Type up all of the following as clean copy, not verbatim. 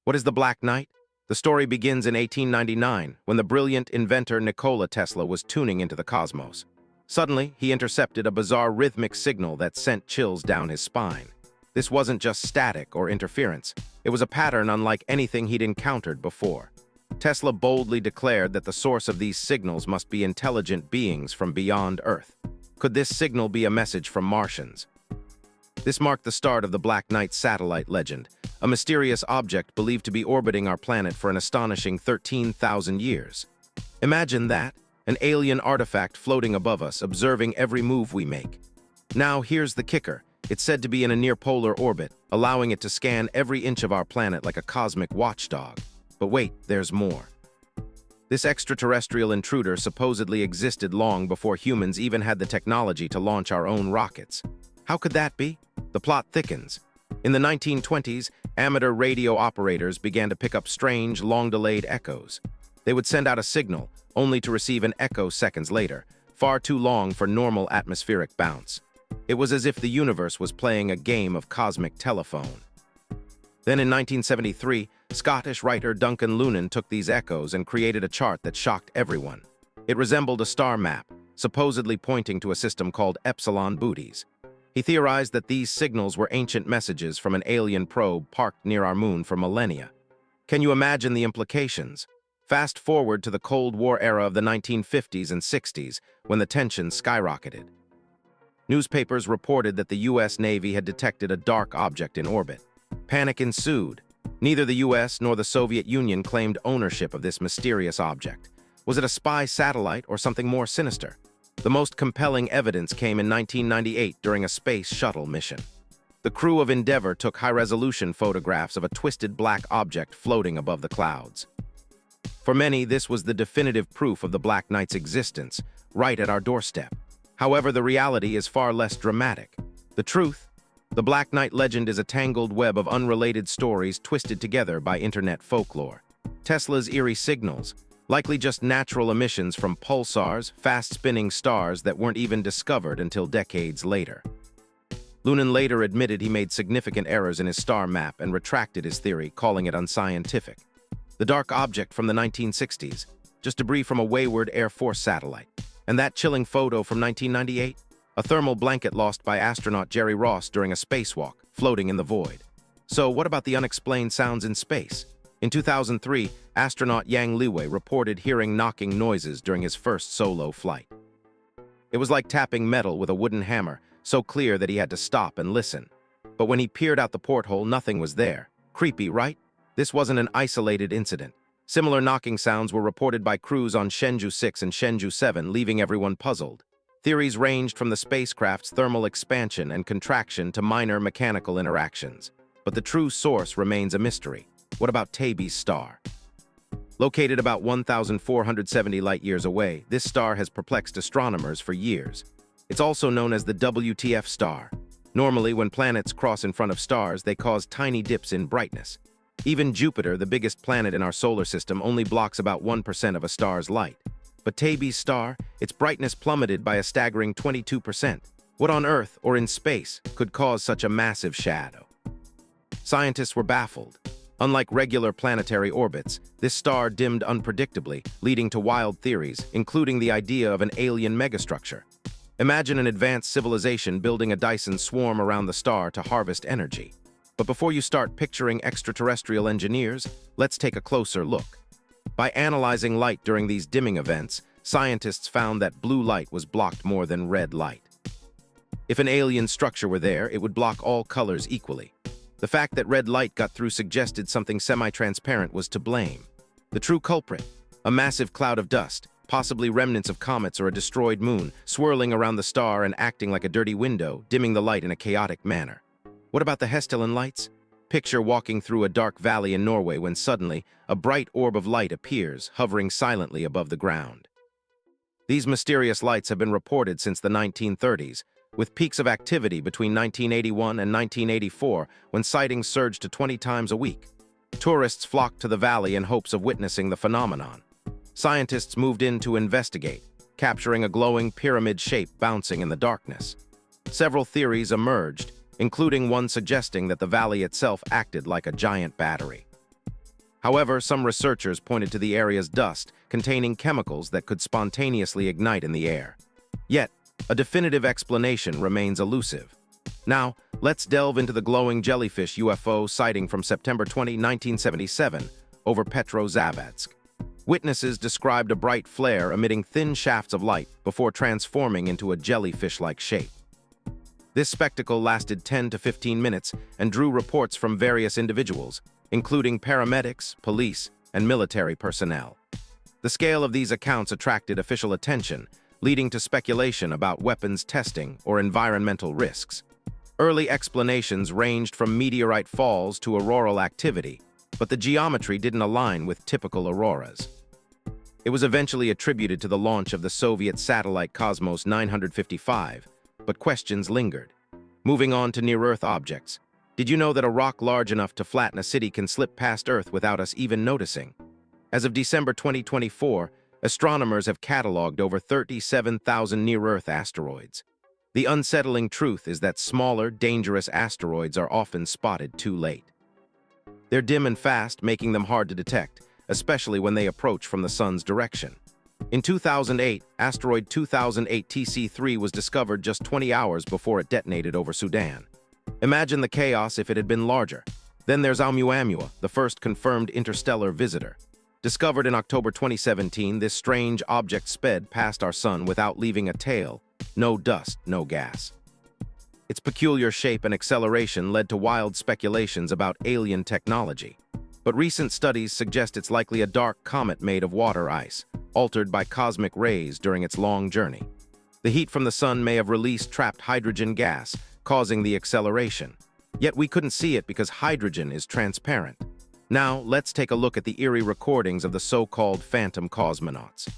What is the Black Knight? The story begins in 1899, when the brilliant inventor Nikola Tesla was tuning into the cosmos. Suddenly, he intercepted a bizarre rhythmic signal that sent chills down his spine. This wasn't just static or interference. It was a pattern unlike anything he'd encountered before. Tesla boldly declared that the source of these signals must be intelligent beings from beyond Earth. Could this signal be a message from Martians? This marked the start of the Black Knight satellite legend, a mysterious object believed to be orbiting our planet for an astonishing 13,000 years. Imagine that, an alien artifact floating above us, observing every move we make. Now here's the kicker. It's said to be in a near-polar orbit, allowing it to scan every inch of our planet like a cosmic watchdog. But wait, there's more. This extraterrestrial intruder supposedly existed long before humans even had the technology to launch our own rockets. How could that be? The plot thickens. In the 1920s, amateur radio operators began to pick up strange, long-delayed echoes. They would send out a signal, only to receive an echo seconds later, far too long for normal atmospheric bounce. It was as if the universe was playing a game of cosmic telephone. Then in 1973, Scottish writer Duncan Lunan took these echoes and created a chart that shocked everyone. It resembled a star map, supposedly pointing to a system called Epsilon Booties. He theorized that these signals were ancient messages from an alien probe parked near our moon for millennia. Can you imagine the implications? Fast forward to the Cold War era of the 1950s and 60s, when the tensions skyrocketed. Newspapers reported that the U.S. Navy had detected a dark object in orbit. Panic ensued. Neither the U.S. nor the Soviet Union claimed ownership of this mysterious object. Was it a spy satellite or something more sinister? The most compelling evidence came in 1998 during a Space Shuttle mission. The crew of Endeavour took high-resolution photographs of a twisted black object floating above the clouds. For many, this was the definitive proof of the Black Knight's existence, right at our doorstep. However, the reality is far less dramatic. The truth? The Black Knight legend is a tangled web of unrelated stories twisted together by internet folklore. Tesla's eerie signals, likely just natural emissions from pulsars, fast-spinning stars that weren't even discovered until decades later. Lunan later admitted he made significant errors in his star map and retracted his theory, calling it unscientific. The dark object from the 1960s, just debris from a wayward Air Force satellite. And that chilling photo from 1998? A thermal blanket lost by astronaut Jerry Ross during a spacewalk, floating in the void. So what about the unexplained sounds in space? In 2003, astronaut Yang Liwei reported hearing knocking noises during his first solo flight. It was like tapping metal with a wooden hammer, so clear that he had to stop and listen. But when he peered out the porthole, nothing was there. Creepy, right? This wasn't an isolated incident. Similar knocking sounds were reported by crews on Shenzhou 6 and Shenzhou 7, leaving everyone puzzled. Theories ranged from the spacecraft's thermal expansion and contraction to minor mechanical interactions. But the true source remains a mystery. What about Tabby's star? Located about 1,470 light-years away, this star has perplexed astronomers for years. It's also known as the WTF Star. Normally, when planets cross in front of stars, they cause tiny dips in brightness. Even Jupiter, the biggest planet in our solar system, only blocks about 1% of a star's light. But Tabby's star, its brightness plummeted by a staggering 22%. What on Earth, or in space, could cause such a massive shadow? Scientists were baffled. Unlike regular planetary orbits, this star dimmed unpredictably, leading to wild theories, including the idea of an alien megastructure. Imagine an advanced civilization building a Dyson Swarm around the star to harvest energy. But before you start picturing extraterrestrial engineers, let's take a closer look. By analyzing light during these dimming events, scientists found that blue light was blocked more than red light. If an alien structure were there, it would block all colors equally. The fact that red light got through suggested something semi-transparent was to blame. The true culprit, a massive cloud of dust, possibly remnants of comets or a destroyed moon, swirling around the star and acting like a dirty window, dimming the light in a chaotic manner. What about the Hestilin lights? Picture walking through a dark valley in Norway when suddenly a bright orb of light appears, hovering silently above the ground. These mysterious lights have been reported since the 1930s, with peaks of activity between 1981 and 1984 when sightings surged to 20 times a week. Tourists flocked to the valley in hopes of witnessing the phenomenon. Scientists moved in to investigate, capturing a glowing pyramid shape bouncing in the darkness. Several theories emerged, including one suggesting that the valley itself acted like a giant battery. However, some researchers pointed to the area's dust containing chemicals that could spontaneously ignite in the air. Yet, a definitive explanation remains elusive. Now, let's delve into the glowing jellyfish UFO sighting from September 20, 1977, over Petrozavodsk. Witnesses described a bright flare emitting thin shafts of light before transforming into a jellyfish-like shape. This spectacle lasted 10 to 15 minutes and drew reports from various individuals, including paramedics, police, and military personnel. The scale of these accounts attracted official attention, leading to speculation about weapons testing or environmental risks. Early explanations ranged from meteorite falls to auroral activity, but the geometry didn't align with typical auroras. It was eventually attributed to the launch of the Soviet satellite Cosmos 955, but questions lingered. Moving on to near-Earth objects. Did you know that a rock large enough to flatten a city can slip past Earth without us even noticing? As of December 2024, astronomers have cataloged over 37,000 near-Earth asteroids. The unsettling truth is that smaller, dangerous asteroids are often spotted too late. They're dim and fast, making them hard to detect, especially when they approach from the sun's direction. In 2008, asteroid 2008 TC3 was discovered just 20 hours before it detonated over Sudan. Imagine the chaos if it had been larger. Then there's Oumuamua, the first confirmed interstellar visitor. Discovered in October 2017, this strange object sped past our sun without leaving a tail. No dust, no gas. Its peculiar shape and acceleration led to wild speculations about alien technology. But recent studies suggest it's likely a dark comet made of water ice, altered by cosmic rays during its long journey. The heat from the sun may have released trapped hydrogen gas, causing the acceleration. Yet we couldn't see it because hydrogen is transparent. Now, let's take a look at the eerie recordings of the so-called phantom cosmonauts.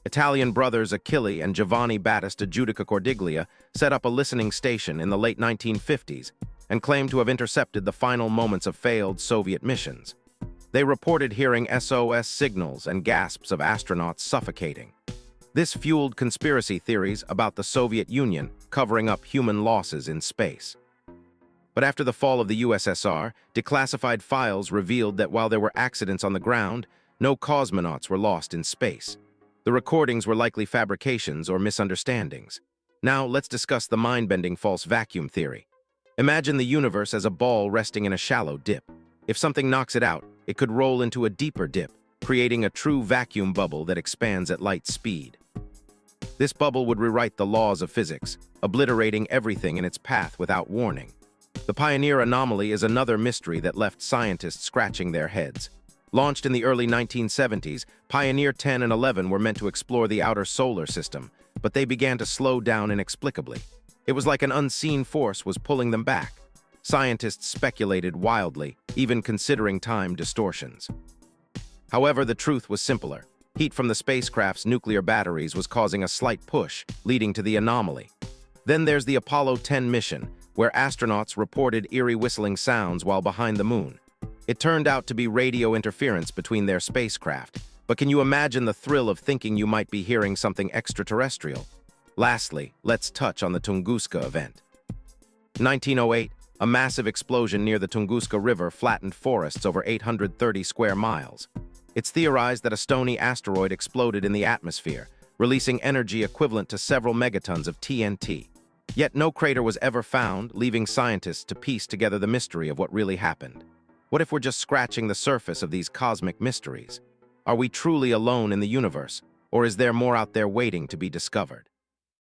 Italian brothers Achille and Giovanni Battista Giudica Cordiglia set up a listening station in the late 1950s and claimed to have intercepted the final moments of failed Soviet missions. They reported hearing SOS signals and gasps of astronauts suffocating. This fueled conspiracy theories about the Soviet Union covering up human losses in space. But after the fall of the USSR, declassified files revealed that while there were accidents on the ground, no cosmonauts were lost in space. The recordings were likely fabrications or misunderstandings. Now, let's discuss the mind-bending false vacuum theory. Imagine the universe as a ball resting in a shallow dip. If something knocks it out, it could roll into a deeper dip, creating a true vacuum bubble that expands at light speed. This bubble would rewrite the laws of physics, obliterating everything in its path without warning. The Pioneer Anomaly is another mystery that left scientists scratching their heads. Launched in the early 1970s, Pioneer 10 and 11 were meant to explore the outer solar system, but they began to slow down inexplicably. It was like an unseen force was pulling them back. Scientists speculated wildly, even considering time distortions. However, the truth was simpler. Heat from the spacecraft's nuclear batteries was causing a slight push, leading to the anomaly. Then there's the Apollo 10 mission, where astronauts reported eerie whistling sounds while behind the moon. It turned out to be radio interference between their spacecraft, but can you imagine the thrill of thinking you might be hearing something extraterrestrial? Lastly, let's touch on the Tunguska event. 1908, a massive explosion near the Tunguska River flattened forests over 830 square miles. It's theorized that a stony asteroid exploded in the atmosphere, releasing energy equivalent to several megatons of TNT. Yet no crater was ever found, leaving scientists to piece together the mystery of what really happened. What if we're just scratching the surface of these cosmic mysteries? Are we truly alone in the universe, or is there more out there waiting to be discovered?